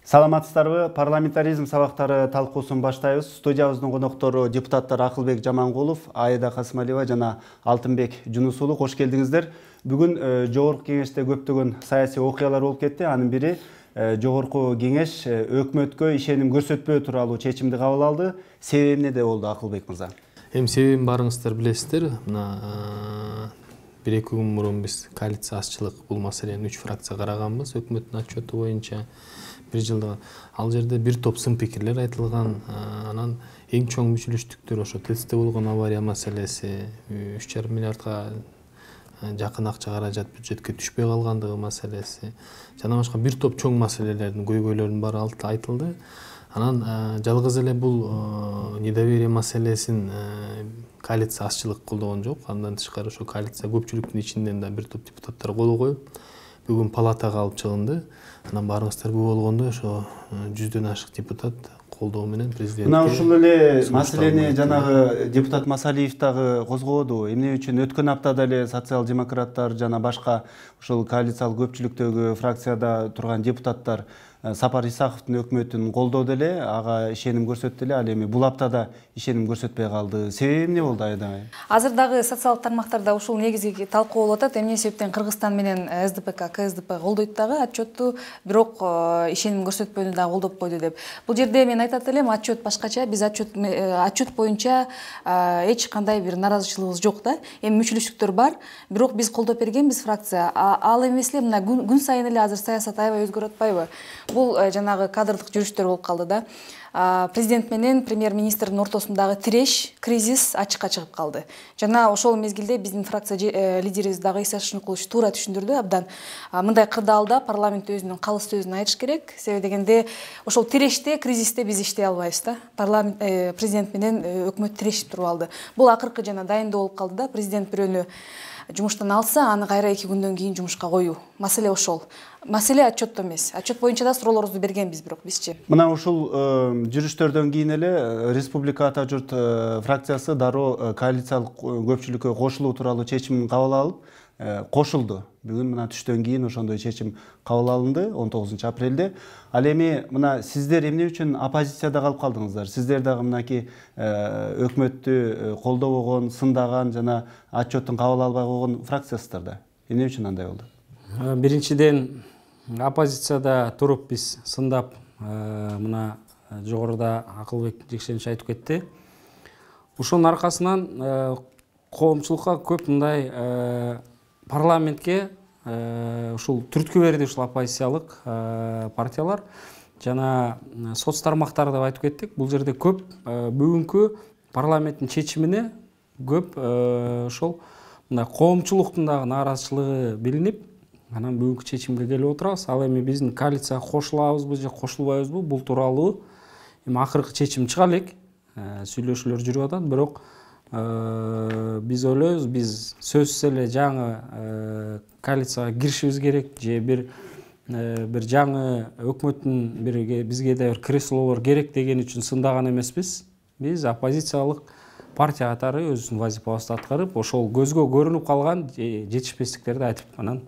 Саламатсыздарбы? Парламентаризм сабактары талкуусун баштайбыз. Студиябыздын коноктору депутаттар Акылбек Жамангулов, Аида Касымалиева жана Алтынбек Жунус уулу. Кош келдиңиздер. Бүгүн жогорку кеңеште көптөгөн саясий окуялар болуп кетти. Анын бири жогорку кеңеш өкмөткө ишеним көрсөтпөө тууралуу чечимди кабыл алды. Себеби эмнеде болду Акылбек мырза? Себебин барыңыздар билесиздер. Мына 1-2 күн мурун биз коалиция азчылык бул маселени 3 фракция караганбыз. Өкмөттүн отчету боюнча bir жылда ал жерде бир топ сын пикирлер айтылган. Анан эң чоң мүчүлүштүктөр ошо ТЭЦте болгон авария маселеси, 3,5 миллиардга жакын акча каражат бюджетке түшпөй калгандыгы маселеси жана башка бир топ чоң маселелердин көйгөйлөрүнүн баары айтылды. Анан жалгыз эле бул недоверие маселесин коалиция азчылык колдогон жок. Андан тышкары ошо коалиция көпчүлүктүн ичинен да бир топ депутаттар кол коюп бүгүн палатага алып чыгынды. Анан барыңыздар бул болгондо ошо 100дөн ашык депутат колдоо менен президентке. Мына ушул эле маселени жанагы депутат Масалиев дагы козгоду. Эмне үчүн өткөн аптада эле социал-демократтар жана башка ушул коалициялык көпчүлүктөгү фракцияда турган депутаттар Сапар Исаковдун өкмөтүн колдоду эле, ага ишеним көрсөттү эле. Ал эми бул аптада ишеним көрсөтпөй калды. Себеби эмне болду Айда? Азыр дагы социалдык тармактарда ушул негизги талкуу болуп атат. Эмне себептен Кыргызстан менен СДПК, КСДП колдойт дагы отчетту, бирок ишеним көрсөтпөөнү дагы колдоп койду деп. Бул жерде мен айтат элем, отчет башкача. Биз отчет боюнча эч кандай бир наразычылыгыбыз жок да. Эми мүчүлүштүктөр бар, бирок биз колдоп бергенбиз фракция. Ал эмес эле мына күн сайын эле азыр саясат аябай өзгөрүп атпайбы? Бул жанагы кадрдык жүрүштөр болуп калды да. Президент менен премьер-министрдин ортосундагы тиреш, кризис ачыкка чыгып калды. Жана ошол мезгилде биздин фракция лидерибиз дагы Иса Шыныкулович туура түшүндүрдү абдан. Мындай кырдаалда парламент өзүнүн калыс сөзүн айтыш керек. Себеби дегенде ошол тиреште, кризисте биз иштей албайбыз да. Парламент президент менен өкмөт тирешип туруп алды. Бул акыркы жана дайындоо болуп калды да. Президент бирөөнү жумуштан алса, аны кайра 2 күндөн кийин жумушка коюу. Маселе ошол. Маселе отчетто эмес. Отчет боюнча да суроолорубузду бергенбиз, бирок бизчи. Мына ушул жүрүштөрдөн кийин эле Республика Ата Журт фракциясы дароо коалициялык көпчүлүккө кошулуу тууралуу чечим кабыл алып, кошулду. Бүгүн мына түштөн кийин ошондой чечим кабыл алынды 19 апрелде. Ал эми мына сиздер эмне үчүн оппозицияда калып калдыңыздар? Сиздер дагы мынакей өкмөттү колдобогон, сындаган жана отчеттун кабыл албай койгон фракциясыздар да. Эмне үчүн андай болду? Биринчиден оппозицияда туруп биз сындап, мына жогоруда Акылбек Жекшенович айтып кетти. Ушунун аркасынан коомчулукка көп мындай парламентке ушул түрткү берди ушул оппозициялык партиялар жана соц тармактар деп айтып кеттик. Бул жерде көп бүгүнкү парламенттин чечимине көп ошол мына коомчулуктун дагы нааразычылыгы билинип, анан бүгүнкү чечимге келип отурабыз. Ал эми биздин коалицияга кошулабызбы же кошулбайбызбы, бул тууралуу эми акыркы чечим чыга элек. Сүйлөшүүлөр жүрүп атат, бирок биз ойлойбуз, биз сөзсүз эле жаңы коалицияга киришибиз керек, же бир жаңы өкмөттүн бизге да бир креслолор керек деген үчүн сындаган эмеспиз. Биз оппозициялык партия катары өзүнүн вазифабызды аткарып, ошол көзгө көрүнүп калган жетишпестиктерди айтып, анан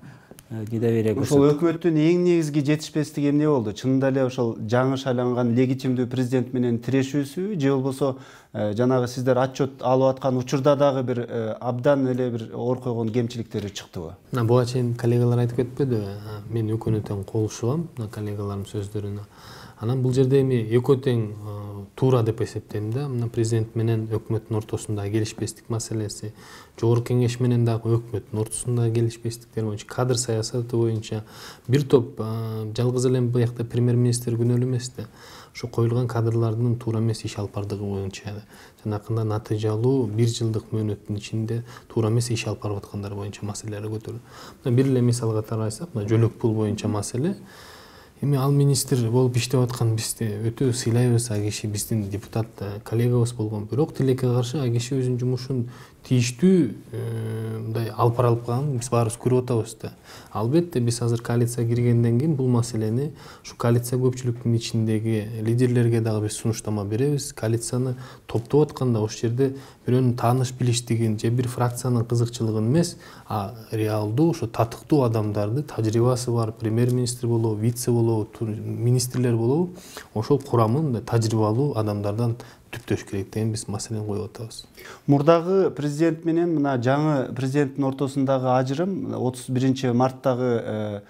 недоверие көрсөттүк. Ошол өкмөттүн эң негизги жетишпестиги эмне болду? Чынында эле ошол жаңы шайланган легитимдүү президент менен тирешүүсүбү, же болбосо жанагы сиздер отчет алып аткан учурда дагы бир абдан эле бир оор койгон кемчиликтери чыктыбы? Буга чейин коллегалар айтып кетпедиби? Мен экөөнү тең колушугам, коллегаларым сөздөрүнө. Анан бул жерде эми экөө тең туура деп эсептейм да. Мына президент менен өкмөттүн ортосундагы келишпестик маселеси, жогорку кеңеш менен дагы өкмөттүн ортосундагы келишпестиктер боюнча, кадр саясаты боюнча бир топ жалгыз эле буякта премьер-министр күнөөлүү эмес да. Ошо коюлган кадрлардын туура эмес иш алып бардыгы боюнча жанакында натыйжалуу 1 жылдык мөөнөттүн ичинде туура эмес иш алып барып аткандар боюнча маселелер көтөрүлдү. Мына бир эле мисал катары айтсак, мына жөлөк пул боюнча маселе. Эми ал министр болуп иштеп аткан бизди өтө сыйлайбыз, а киши биздин депутат коллегабыз болгон, бирок тилекке каршы а киши өзүнүн жумушун тийиштүү мындай алып барылып калганын биз баарыбыз көрүп атабыз да. Албетте биз азыр коалицияга киргенден кийин бул маселени ушу коалиция көпчүлүктүн ичиндеги лидерлерге дагы бир сунуштама беребиз. Коалицияны топтоп атканда ошол жерде бирөөнүн тааныш билиштигин же бир фракциянын кызыкчылыгын эмес, а реалдуу ошо татыктуу адамдарды, тажрыйбасы бар премьер-министр болобу, вице болобу, министрлер болобу, ошол курамын тажрыйбалуу адамдардан түптөш керек деген биз маселени коюп атабыз. Мурдагы президент менен мына жаңы президенттин ортосундагы ажырым 31 марттагы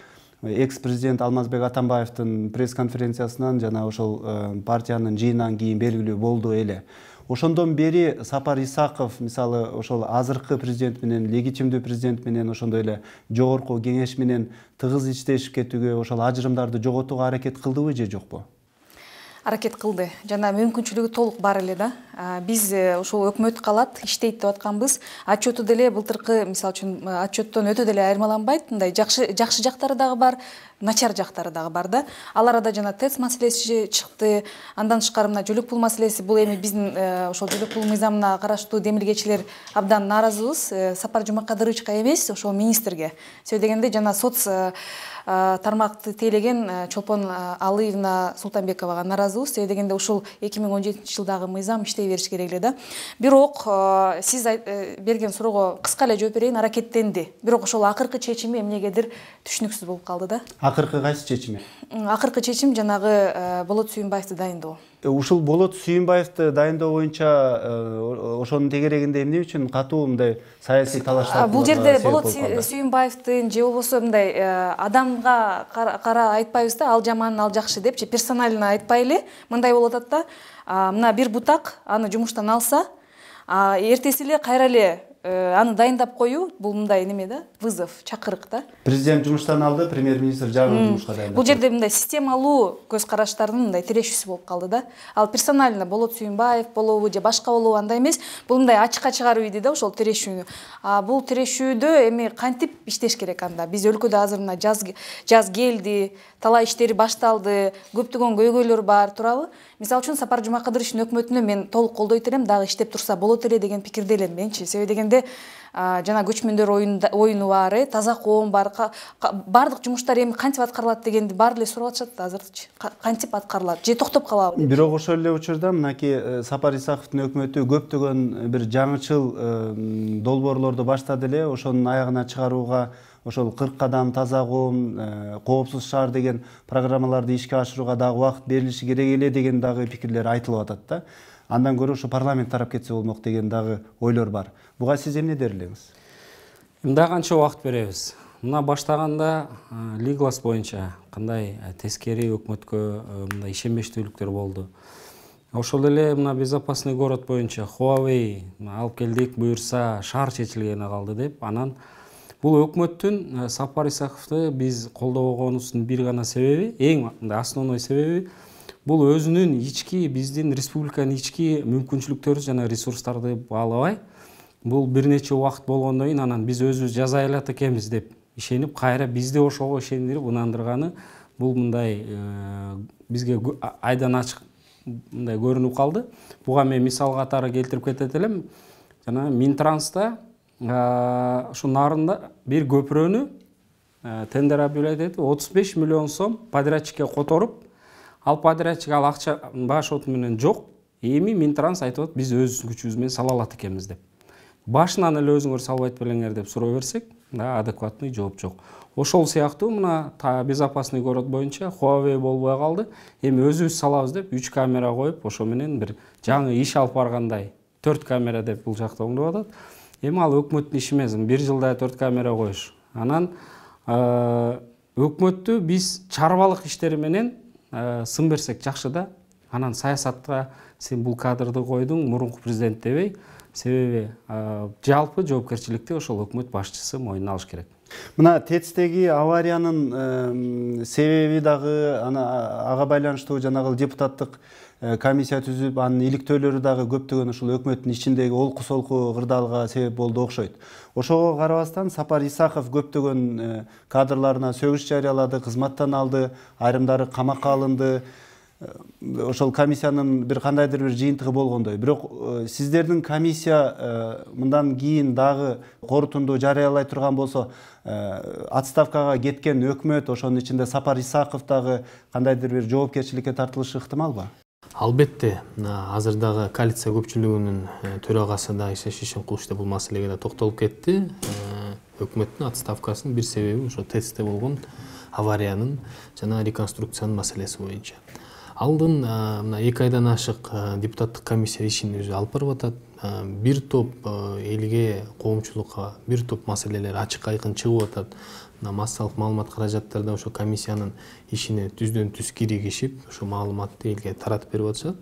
экс-президент Алмазбек Атамбаевдин пресс-конференциясынан жана ошол партиянын жыйынынан кийин белгилүү болду эле. Ошондон бери Сапар Исаков мисалы ошол азыркы президент менен, легитимдүү президент менен, ошондой эле жогорку кеңеш менен тыгыз иштешип кетүүгө, ошол ажырымдарды жоготууга аракет кылдыбы же жокпу? Аракет кылды. Жана мүмкүнчүлүгү толук бар эле да. Биз ошол өкмөт калат, иштейт деп атканбыз. Отчету деле былтыркы, мисалы үчүн, отчеттон өтө деле айырмаланбайт. Мындай жакшы жактары дагы бар, начар жактары дагы бар да. Ал арада жана ТЭЦ маселеси чыкты. Андан тышкары мына жөлөк пул маселеси, бул эми биздин ошол жөлөк пул мыйзамына караштуу демилгечилер абдан нааразыбыз. Сапар Жумакадыровичка эмес, ошол министрге. Себеби дегенде жана соц тармакты тейлеген Чолпон Алыевна Султанбековага нааразыбыз. Себеби дегенде ушул 2017 жылдагы мыйзам иштей бериш керек эле да. Бирок сиз берген суроого кыска эле жооп берейин, аракеттенди. Бирок ошол акыркы чечими эмнегедир түшүнүксүз болуп калды да. Акыркы кайсы чечими? Акыркы чечим жанагы Болот Сүйүнбаевди дайындоо. Ушул Болот Сүйүнбаевди дайындоо боюнча ошонун тегерегинде эмне үчүн катуу мындай саясий талаштар? Бул жерде Болот Сүйүнбаевдин же болбосо мындай адамга кара айтпайбыз да, ал жаман, ал жакшы депчи, персонально айтпайлы. Мындай болуп атат да, мына бир бутак аны жумуштан алса, эртеси эле кайра эле аны дайындап коюу, бул мындай неме да, вызов, чакырык да. Президент жумуштан алды, премьер-министр жаңы жумушка дайындап. Бул жерде мындай системалуу көз караштардын мындай тирешүүсү болуп калды да. Ал персонально Болот Сүйүнбаев болобу же башка болобу андай эмес, бул мындай ачыкка чыгарып ийди да ошол тирешүүнү. Бул тирешүүдө эми кантип иштеш керек анда? Биз өлкөдө азыр мына жаз келди, талай иштери башталды, көптөгөн көйгөйлөр бар, туурабы? Мисалы үчүн Сапар Жумакадыровичтин өкмөтүнө мен толук колдойт элем, дагы иштеп турса болот эле деген пикирде элем менчи. Себеби дегенде жана көчмөндөр оюну бар, таза коом бар, бардык жумуштар эми кантип аткарылат дегенди баары эле сурап атышат азырчы. Кантип аткарылат же токтоп калабы? Бирок ошол эле учурда мынакей Сапар Исаковдун өкмөтү көптөгөн бир жаңычыл долбоорлорду баштады эле, ошонун аягына чыгарууга ошол 40 кадам таза коом, коопсуз шаар деген программаларды ишке ашырууга дагы убакыт берилиши керек эле деген дагы пикирлер айтылып атат да. Андан көрө ушу парламент тарап кетсе болмок деген дагы ойлор бар. Буга сиз эмне дер элеңиз? Мында канча убакыт беребиз? Мына баштаганда Лиглас боюнча кандай тескери өкмөткө мындай ишенбештүүлүктөр болду. Ошол эле мына безопасный город боюнча Huawei алып келдик, буюрса шаар чечилгени калды деп, анан бул өкмөттүн Сапар Исаковду биз колдобогонубуздун бир гана себеби, эң основной себеби бул өзүнүн ички, биздин республиканын ички мүмкүнчүлүктөрү жана ресурстарды баалабай, бул бир нече убакыт болгондон кийин анан биз өзүбүз жаза алат экенбиз деп ишенип, кайра бизди ошого ишендирип ынандырганы бул мындай бизге айдан ачык мындай көрүнүп калды. Буга мен мисал катары келтирип кетет элем. Жана Минтранста ошо нарында бир көпүрөнү тендер объявлять этип 35 миллион сом подрядчикке которуп, ал подрядчик ал акча баш оту менен жок. Эми Минтранс айтып атат, биз өз күчүбүз менен сала алат экенбиз деп. Башынан эле өзүңөр салбайт белеңер деп суроо берсек, адекватный жооп жок. Ошол сыяктуу мына безопасный город боюнча Huawei болбой калды. Эми өзүбүз салабыз деп 3 камера коюп, ошо менен бир жаңы иш алып баргандай 4 камера деп бул жакта оңдоп атат. Эми ал өкмөттүн иши эмес, бир жылда 4 камера коюш. Анан өкмөттү биз чарбалык иштери менен сын берсек жакшы да. Анан саясатка сен бул кадрды койдуң, мурунку президент дебей, себеби жалпы жоопкерчиликти ошол өкмөт башчысы мойнуна алыш керек. Мына ТЭЦтеги авариянын себеби дагы ага байланыштуу жанагы депутаттык комиссия түзүп, анын иликтөөлөрү дагы көптөгөн ушул өкмөттүн ичиндеги олку солку кырдаалга себеп болду окшойт. Ошого карабастан Сапар Исаков көптөгөн кадрларына сөгүш жарыялады, кызматтан алды, айрымдары камакка алынды. ошол комиссиянын бир кандайдыр бир жыйынтыгы болгондой. Бирок сиздердин комиссия мындан кийин дагы корутунду жарыялай турган болсо, отставкага кеткен өкмөт, ошонун ичинде Сапар Исаков дагы кандайдыр бир жоопкерчиликке тартылышы ыктымалбы? Албетте, азырдагы коалиция көпчүлүгүнүн төрагасы да Иса Шишенкулович бул маселеге да токтолуп кетти. Өкмөттүн отставкасынын бир себеби ошо ТЭЦте болгон авариянын жана реконструкциянын маселеси боюнча. Алдын мына 2 айдан ашык депутаттык комиссия ишин өзү алып барып атат. Бир топ элге, коомчулукка бир топ маселелер ачык айкын чыгып атат. Массалык маалымат каражаттарда ошо комиссиянын ишине түздөн түз киригишип, ошо маалыматты элге таратып берип атышат.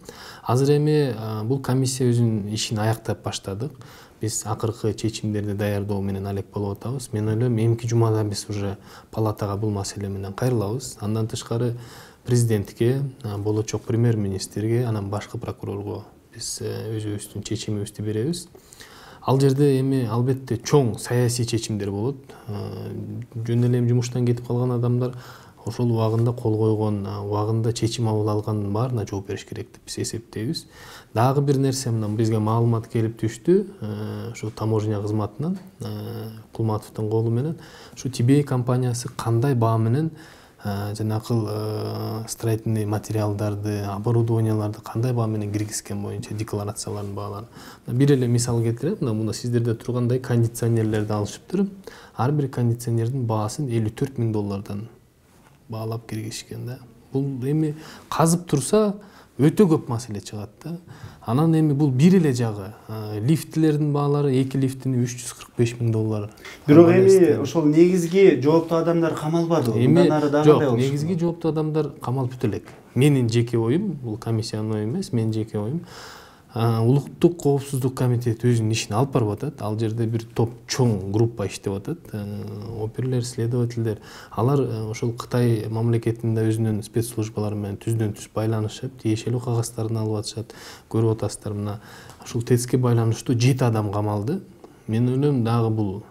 Азыр эми бул комиссия өзүнүн ишин аяктап баштадык. Биз акыркы чечимдерди даярдоо менен алек болуп атабыз. Мен ойлойм, эмки жумада биз уже палатага бул маселе менен кайрылабыз. Андан тышкары президентке, болочок премьер-министрге, анан башкы прокурорго биз өзүбүздүн чечимибизди беребиз. Ал жерде эми албетте чоң саясий чечимдер болот. Жөн эле жумуштан кетип калган адамдар ошол убагында кол койгон, убагында чечим кабыл алгандын баарына жооп бериш керек деп биз эсептейбиз. Дагы бир нерсе мына бизге маалымат келип түштү, ошо таможня кызматынан, Кулматовдун колу менен, ушу Тибей компаниясы кандай баа менен жанакыл строительный материалдарды, оборудованияларды кандай баа менен киргизген боюнча декларациялардын бааларын. Бир эле мисал келтирем, мына сиздерде тургандай кондиционерлерди алышыптыр. Ар бир кондиционердин баасын $54,000 баалап киргизишкен да. Бул эми казып турса өтө көп маселе чыгат да. Анан эми бул бир эле жагы лифтлердин баалары, 2 лифтини $345,000. Бирок эми ошол негизги жооптуу адамдар камалбады. Мындан ары дагы кандай болушу? Негизги жооптуу адамдар камалып бүтө элек. Менин жеке оюм, бул комиссиянын ою эмес, менин жеке оюм. Улуттук коопсуздук комитети өзүнүн ишин алып барып атат. Ал жерде бир топ чоң группа иштеп атат. Оперлер, следовательдер. Алар ошол Кытай мамлекетинде өзүнүн спецслужбалары менен түздөн түз байланышып, тиешелүү кагаздарын алып атышат. Көрүп атасыздар, мына ушул ТЭЦке байланыштуу 7 адам камалды. Мен ойлойм, дагы бул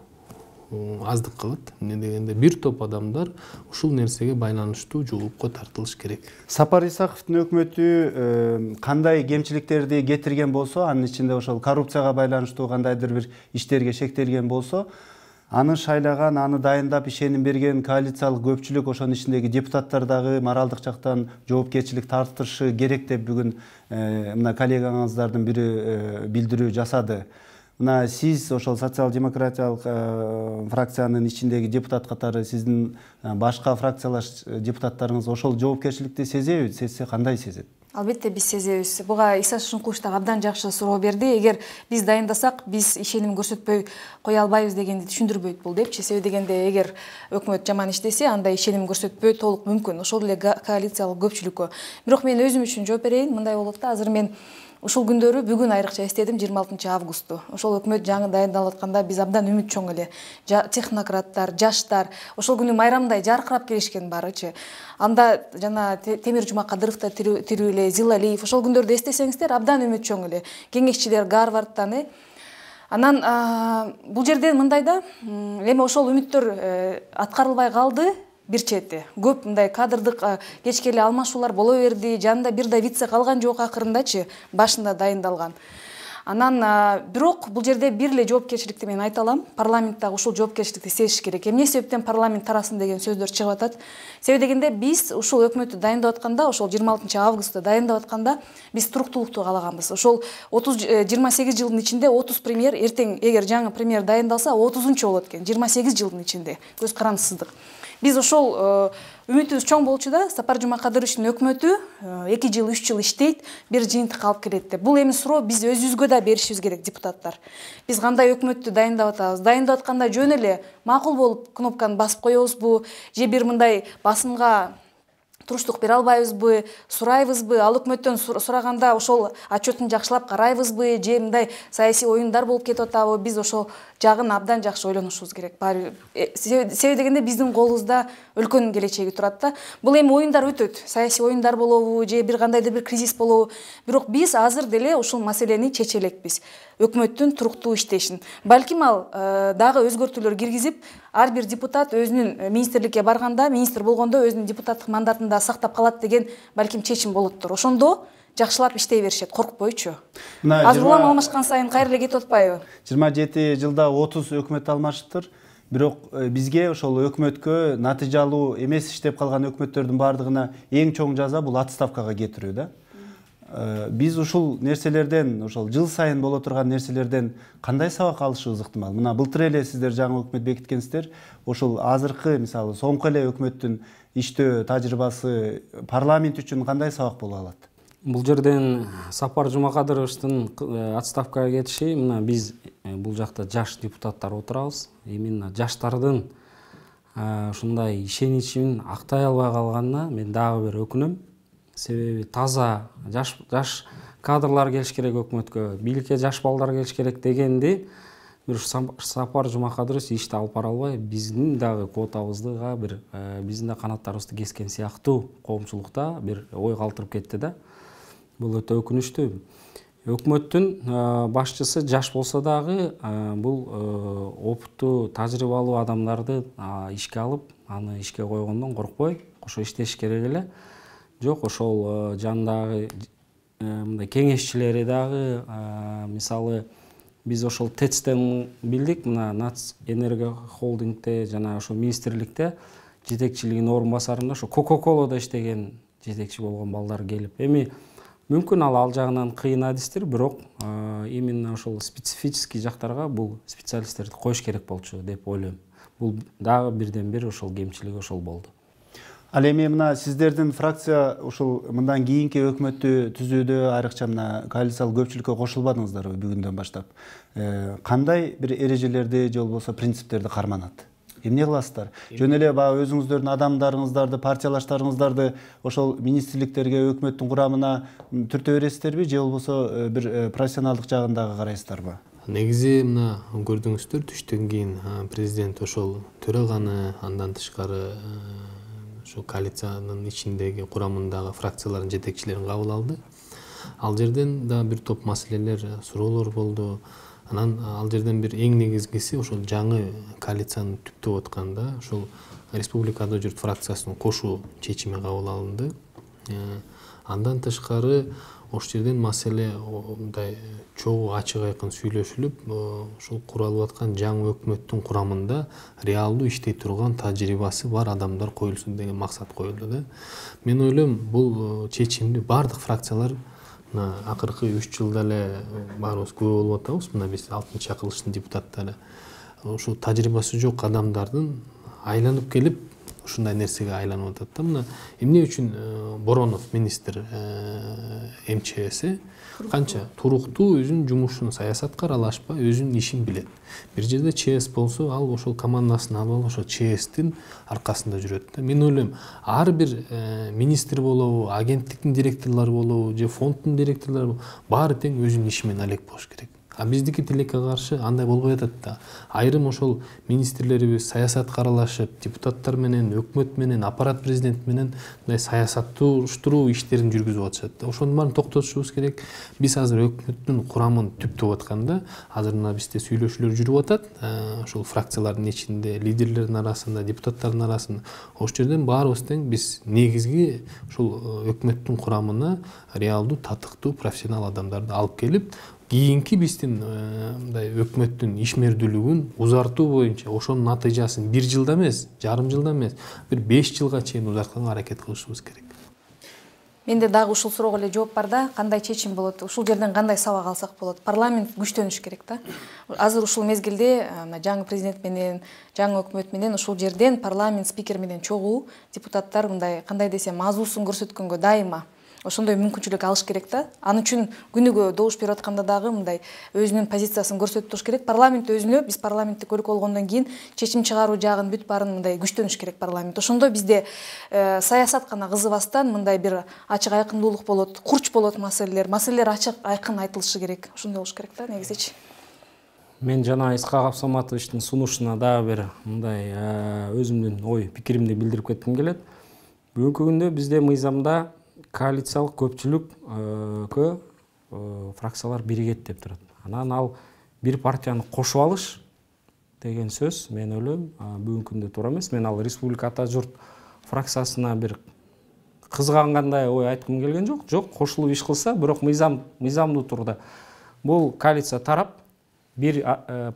аздык кылат. Эмне дегенде бир топ адамдар ушул нерсеге байланыштуу жоопко тартылыш керек. Сапар Исаковдун өкмөтү кандай кемчиликтерди кетирген болсо, анын ичинде ошол коррупцияга байланыштуу кандайдыр бир иштерге шектелген болсо, аны шайлаган, аны дайындап ишеним берген коалициялык көпчүлүк, ошонун ичиндеги депутаттар дагы моралдык жактан жоопкерчилик тартышы керек деп бүгүн мына коллегаңыздардын бири билдирүү жасады. Мына сиз ошол социал-демократиялык фракциянын ичиндеги депутат катары сиздин башка фракциялаш депутаттарыңыз ошол жоопкерчиликти сезеби? Сезсе кандай сезет? Албетте биз сезебиз. Буга Иса Шишенкулович да абдан жакшы суроо берди. Эгер биз дайындасак, биз ишеним көрсөтпөй кое албайбыз дегенди түшүндүрбөйт бул депчи. Себеби дегенде эгер өкмөт жаман иштесе, анда ишеним көрсөтпөй толук мүмкүн. Ошол эле коалициялык көпчүлүккө. Бирок мен өзүм үчүн жооп берейин. Мындай болот да, азыр мен ушул күндөрү бүгүн айрыкча эстедим, 26 августту. Ошол өкмөт жаңы дайындалып атканда биз абдан үмүт чоң эле. Технократтар, жаштар, ошол күнү майрамдай жаркырап келишкен баарычы. Анда жана Темир Жумак Кадыров да тирүү эле, Зилалиев, ошол күндөрдү эстесеңиздер абдан үмүт чоң эле. Кеңешчилер Гарвардтан Анан бул жерде мындай да, эми ошол үмүттөр аткарылбай калды. Бир чети көп мындай кадрдык кечке эле алмашуулар боло берди. Жанында бир да вице калган жок акырындачы, башында дайындалган. Анан бирок бул жерде бир эле жоопкерчиликти мен айта алам. Парламенттагы ушул жоопкерчиликти сезиш керек. Эмне себептен парламент тарасын деген сөздөр чыгып атат. Себеби дегенде биз ушул өкмөттү дайындап атканда, ошол 26 августта дайындап атканда биз туруктуулукту каалаганбыз. Ошол 28 жылдын ичинде 30 премьер, эртең эгер жаңы премьер дайындалса 30-чу болот экен. 28 жылдын ичинде. Көз карандысыздык. Биз ошол үмүтүбүз чоң болчу да, Сапар Жумакадыровичтин өкмөтү 2 жыл, 3 жыл иштейт, бир жыйынтык алып келет деп. Бул эми суроо биз өзүбүзгө да беришибиз керек, депутаттар. Биз кандай өкмөттү дайындап атабыз? Дайындап атканда жөн эле макул болуп кнопканы басып коебузбу, же бир мындай басымга туруштук бере албайбызбы, сурайбызбы, ал өкмөттөн сураганда ошол отчетун жакшылап карайбызбы, же мындай саясий оюндар болуп кетип атабы, биз ошол жагын абдан жакшы ойлонушубуз керек. Себеби дегенде биздин колубузда өлкөнүн келечеги турат да. Бул эми оюндар өтөт, саясий оюндар болобу, же бир кандайдыр бир кризис болобу, бирок биз азыр деле ушул маселени чече элекпиз. Өкмөттүн туруктуу иштешин. Балким ал дагы өзгөртүүлөр киргизип, ар бир депутат өзүнүн министрликке барганда, министр болгондо өзүнүн депутаттык мандатын да сактап калат деген балким чечим болуптур. Ошондо жакшылап иштей беришет, коркпойчу. Азыр улам алмашкан сайын кайра эле кетип атпайбы? 27 жылда 30 өкмөт алмашыптыр. Бирок бизге ошол өкмөткө натыйжалуу эмес иштеп калган өкмөттөрдүн баардыгына эң чоң жаза бул отставкага кетирүү да. Биз ушул нерселерден, ошол жыл сайын боло турган нерселерден кандай сабак алышыбыз ыктымал? Мына былтыр эле сиздер жаңы өкмөт бекиткенсиздер. Ошол азыркы, мисалы, соңку эле өкмөттүн иштөө тажрыйбасы парламент үчүн кандай сабак боло алат? Бул жерден Сапар Жумакадыровичтин отставкага кетиши, мына биз бул жакта жаш депутаттар отурабыз. Именно жаштардын ушундай ишеничин актай албай калганына мен дагы бир өкүнөм. Себеби таза жаш кадрлар келиш керек өкмөткө, бийликке жаш балдар келиш керек дегенди бир Сапар Жумакадырович ишти алып бара албай, биздин дагы квотабызга бир биздин да канаттарыбызды кескен сыяктуу коомчулукта бир ой калтырып кетти да. Бул өтө өкүнүчтүү. Өкмөттүн башчысы жаш болсо дагы бул опыттуу, тажрыйбалуу адамдарды ишке алып, аны ишке койгондон коркпой, кошо иштеш керек эле. Жок, ошол жанындагы мындай кеңешчилери дагы, мисалы, биз ошол ТЭЦтен билдик, мына Нац Энерго холдингте жана ошо министрликте жетекчилигинин орун басарында ошо Кока-Колада иштеген жетекчи болгон балдар келип, эми мүмкүн ал жагынан кыйын адистир, бирок именно ошол специфический жактарга бул специалисттерди коюш керек болчу деп ойлойм. Бул дагы бирден бир ошол кемчилиги ошол болду. Ал эми мына сиздердин фракция ушул мындан кийинки өкмөттү түзүүдө айрыкча мына коалициялык көпчүлүккө кошулбадыңыздарбы бүгүндөн баштап? Кандай бир эрежелерди же болбосо принциптерди карманат? Эмне кыласыздар? Жөн эле баягы өзүңүздөрдүн адамдарыңыздарды, партиялаштарыңыздарды ошол министрликтерге, өкмөттүн курамына түртө бересиздерби же болбосо бир профессионалдык жагын дагы карайсыздарбы? Негизи мына көрдүңүздөр, түштөн кийин президент ошол төраганы, андан тышкары ошо коалициянын ичиндеги курамындагы фракциялардын жетекчилерин кабыл алды. Ал жерден да бир топ маселелер, суроолор болду. Анан ал жерден бир эң негизгиси ошол жаңы коалицияны түптөп атканда ошол республикада жүрүп фракциясын кошуу чечими кабыл алынды. Андан тышкары ошол жерден маселе мындай чогуу ачык айкын сүйлөшүлүп, ошол куралып аткан жаңы өкмөттүн курамында реалдуу иштей турган тажрыйбасы бар адамдар коюлсун деген максат коюлду да. Мен ойлойм, бул чечимди бардык фракциялар акыркы 3 жылда эле баарыбыз күбө болуп атабыз. Мына биз 6-чакырылыштын депутаттары ошо тажрыйбасы жок адамдардын айланып келип ушундай нерсеге айланып атат да. Мына эмне үчүн Боронов министр МЧС канча туруктуу өзүнүн жумушун саясатка аралашпай өзүнүн ишин билет. Бир жерде ЧС болсо, ал ошол командасын алып ошол ЧСтин аркасында жүрөт да. Мен ойлойм, ар бир министр болобу, агенттиктин директорлору болобу, же фонддун директорлору баары тең өзүнүн иши менен алек болуш керек. А биздики тилекке каршы андай болбой атат да. Айрым ошол министрлерибиз саясатка аралашып, депутаттар менен, өкмөт менен, аппарат президент менен мындай саясатташтыруу иштерин жүргүзүп атышат да. Ошонун баарын токтотушубуз керек. Биз азыр өкмөттүн курамын түптөп атканда, азыр мына бизде сүйлөшүүлөр жүрүп атат. Ошол фракциялардын ичинде, лидерлердин арасында, депутаттардын арасында. Ошол жерден баарыбыз тең биз негизги ошол өкмөттүн курамына реалдуу, татыктуу, профессионал адамдарды алып келип, кийинки биздин мындай өкмөттүн ишмердүүлүгүн узартуу боюнча ошонун натыйжасын 1 жылда эмес, жарым жылда эмес, бир 5 жылга чейин узартканга аракет кылышыбыз керек. Менде дагы ушул суроого эле жооп бар да, кандай чечим болот, ушул жерден кандай сабак алсак болот? Парламент күчтөнүш керек да. Азыр ушул мезгилде жаңы президент менен, жаңы өкмөт менен ушул жерден парламент спикер менен чогуу депутаттар мындай кандай десем азуусун көрсөткөнгө дайыма ошондой мүмкүнчүлүк алыш керек да. Аны үчүн күнүгө добуш берип атканда дагы мындай өзүнүн позициясын көрсөтүп туруш керек. Парламент өзүнө, биз парламенттик өлкө болгондон кийин чечим чыгаруу жагын бүт баарын мындай күчтөнүш керек парламент. Ошондо бизде саясат гана кызыбастан мындай бир ачык айкындуулук болот, курч болот маселелер ачык айкын айтылышы керек. Ошондой болуш керек да негизичи. Мен жана Исхак Абсаматовичтин сунушуна дагы бир мындай өзүмдүн ой пикиримди билдирип кетким келет. Бүгүнкү күндө бизде мыйзамда коалициялык көпчүлүккө фракциялар биригет деп турат. Анан ал бир партияны кошуп алыш деген сөз мен ойлойм бүгүнкү күндө туура эмес. Мен ал Республика Ата журт фракциясына бир кызгангандай ой айткым келген жок. Жок, кошулуп иш кылса, бирок мыйзамдуу турда. Бул коалиция тарап бир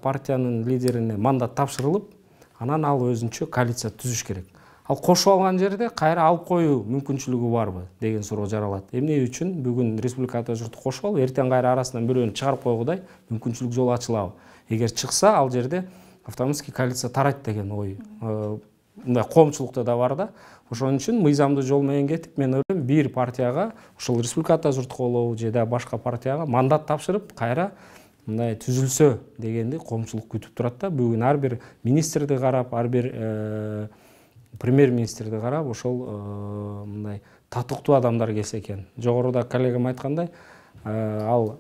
партиянын лидерине мандат тапшырылып, анан ал өзүнчө коалиция түзүш керек. Ал кошуп алган жерде кайра алып коюу мүмкүнчүлүгү барбы деген суроо жаралат. Эмне үчүн бүгүн Республика Ата журту кошуп алып, эртең кайра арасынан бирөөнү чыгарып койгудай мүмкүнчүлүк жол ачылабы? Эгер чыкса, ал жерде автоматически коалиция тарайт деген ой мындай коомчулукта да бар да. Ошон үчүн мыйзамдуу жол менен кетип, мен ойлойм, бир партияга, ошол Республика Ата журту болобу же да башка партияга мандат тапшырып, кайра мындай түзүлсө дегенди коомчулук күтүп турат да. Бүгүн ар бир министрди карап, ар бир премьер-министрди карап, ошол мындай татыктуу адамдар келсе экен. Жогоруда коллегам айткандай, ал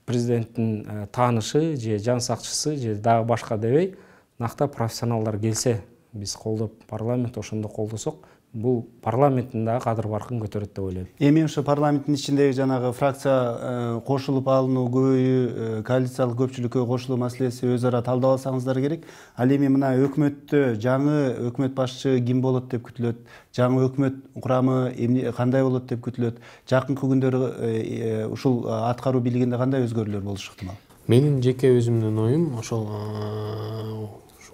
президенттин таанышы же жан сакчысы же дагы башка дебей, накта профессионалдар келсе, биз колдоп, парламент ошондо колдосок, бул парламенттин дагы кадыр баркын көтөрөт деп ойлойм. Эми ошо парламенттин ичиндеги жанагы фракция кошулуп алынуу, көбөйүү, коалициялык көпчүлүккө кошулуу маселеси өз ара талдап алсаңыздар керек. Ал эми мына өкмөттө жаңы өкмөт башчы ким болот деп күтүлөт? Жаңы өкмөт курамы кандай болот деп күтүлөт? Жакынкы күндөрү ушул аткаруу бийлигинде кандай өзгөрүүлөр болушу ыктымал? Менин жеке өзүмдүн оюм ошол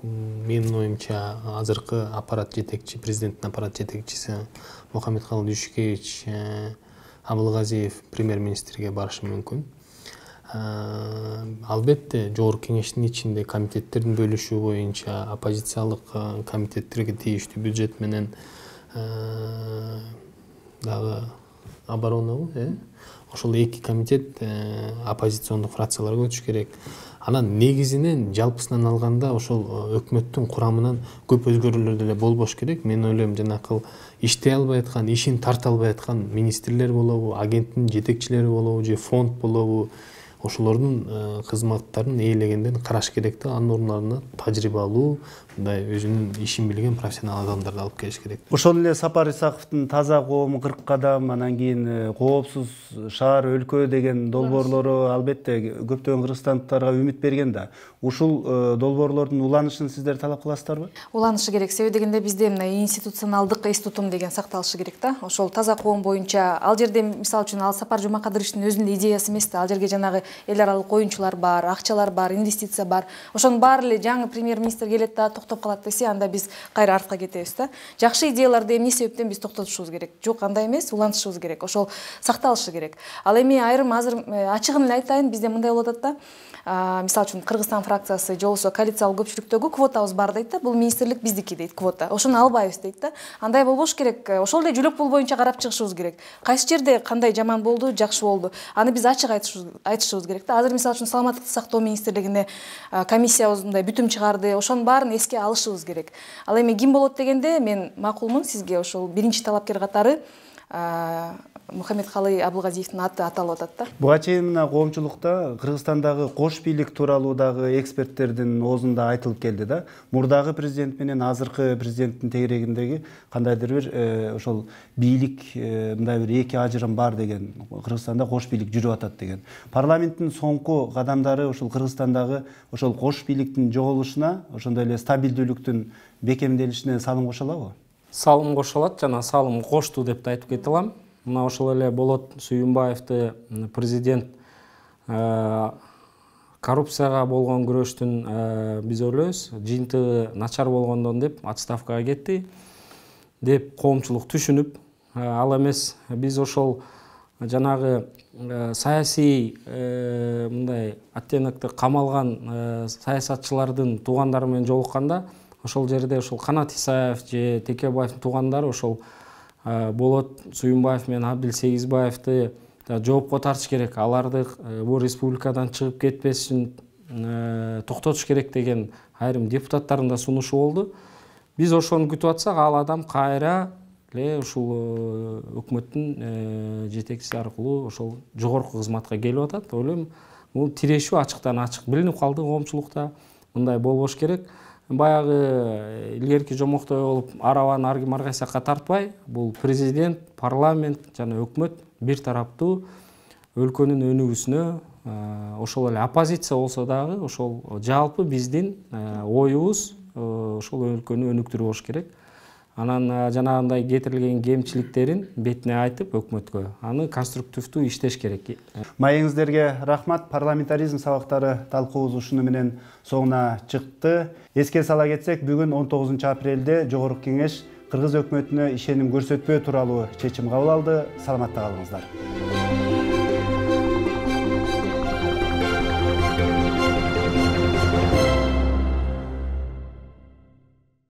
менин оюмча азыркы аппарат жетекчи, президенттин аппарат жетекчиси Мухаммедкалый Дүйшүкевич Абылгазиев премьер-министрге барышы мүмкүн. Албетте жогорку кеңештин ичинде комитеттердин бөлүшүү боюнча оппозициялык комитеттерге тийиштүү бюджет менен дагы оборонабы, ошол эки комитет оппозициондук фракцияларга өтүш керек. Анан негизинен жалпысынан алганда ошол өкмөттүн курамынан көп өзгөрүүлөр деле болбош керек. Мен ойлойм, жанакы иштей албай аткан, ишин тарта албай аткан министрлер болобу, агенттин жетекчилери болобу же фонд болобу, ошолордун кызматтарын ээлегенден караш керек да. Анын ордуна тажрыйбалуу, мындай өзүнүн ишин билген профессионал адамдарды алып келиш керек. Ошол эле Сапар Исаковдун таза коом 40 кадам, анан кийин коопсуз шаар өлкө деген долбоорлору албетте көптөгөн кыргызстандыктарга үмүт берген да. Ушул долбоорлордун уланышын сиздер талап кыласыздарбы? Уланышы керек. Себеби дегенде бизде мына институционалдык эстутум деген сакталышы керек да. Ошол таза коом боюнча ал жерде мисалы үчүн ал Сапар Жумакадыровичтин өзүнүн идеясы эмес да. Ал жерге жанагы эл аралык оюнчулар бар, акчалар бар, инвестиция бар. Ошонун баары эле жаңы премьер-министр келет да, токтоп калат десе, анда биз кайра артка кетебиз да. Жакшы идеяларды эмне себептен биз токтотушубуз керек? Жок, андай эмес, улантышыбыз керек. Ошол сакталышы керек. Ал эми айрым азыр ачыгын эле айтайын, бизде мындай болуп атат да. Мисалы үчүн Кыргызстан фракциясы же болбосо коалициялык көпчүлүктөгү квотабыз бар дейт да. Бул министрлик биздики дейт квота. Ошону албайбыз дейт да. Андай болбош керек. Ошол эле жүлөк пул боюнча карап чыгышыбыз керек. Кайсы жерде кандай жаман болду, жакшы болду. Аны биз ачык айтышыбыз керек да. Азыр мисалы үчүн саламаттыкты сактоо министрлигине комиссиябыз мындай бүтүм чыгарды. Ошонун баарын эске алышыбыз керек. Ал эми ким болот дегенде мен макулмун сизге ошол биринчи талапкер катары Мухаммедкалый Абылгазиевдин аты аталып атат да. Буга чейин мына коомчулукта Кыргызстандагы кош бийлик тууралуу дагы эксперттердин оозунда айтылып келди да. Мурдагы президент менен азыркы президенттин тегерегиндеги кандайдыр бир ошол бийлик мындай бир эки ажырым бар деген, Кыргызстанда кош бийлик жүрүп атат деген. Парламенттин соңку кадамдары ошол Кыргызстандагы ошол кош бийликтин жоголушуна, ошондой эле стабилдүүлүктүн бекемделишине салым кошо алабы? Салым кошо алат, жана салым кошту деп да айтып кете алам. Мына ошол эле Болот Сүйүнбаевди президент коррупцияга болгон күрөштүн биз ойлойбуз, жыйынтыгы начар болгондон деп отставкага кетти деп коомчулук түшүнүп, ал эмес биз ошол жанагы саясий мындай оттенокто камалган саясатчылардын туугандары менен жолукканда, ошол жерде ошол Канат Исаев же Текебаевдин туугандары ошол Болот Сүйүнбаев менен Абдил Сегизбаевди жоопко тартыш керек, аларды бул республикадан чыгып кетпес үчүн токтотуш керек деген айрым депутаттардын да сунушу болду. Биз ошону күтүп атсак, ал адам кайра эле ушул өкмөттүн жетекчиси аркылуу ошол жогорку кызматка келип атат. Ойлойм, бул тирешүү ачыктан ачык билинип калды коомчулукта. Мындай болбош керек. Баягы илгерки жомоктой болуп, арабаны ар ким ар кайсы жакка тартпай, бул президент, парламент жана өкмөт бир тараптуу өлкөнүн өнүгүүсүнө, ошол эле оппозиция болсо дагы ошол жалпы биздин оюбуз ошол өлкөнү өнүктүрүү болуш керек. Анан жанагындай кетирилген кемчиликтерин бетине айтып өкмөткө аны конструктивдүү иштеш керек. Маегиңиздерге рахмат. Парламентаризм сабактары талкуубуз ушуну менен соңуна чыкты. Эске сала кетсек, бүгүн 19 апрелде Жогорку Кеңеш Кыргыз өкмөтүнө ишеним көрсөтпөө тууралуу чечим кабыл алды. Саламатта калыңыздар.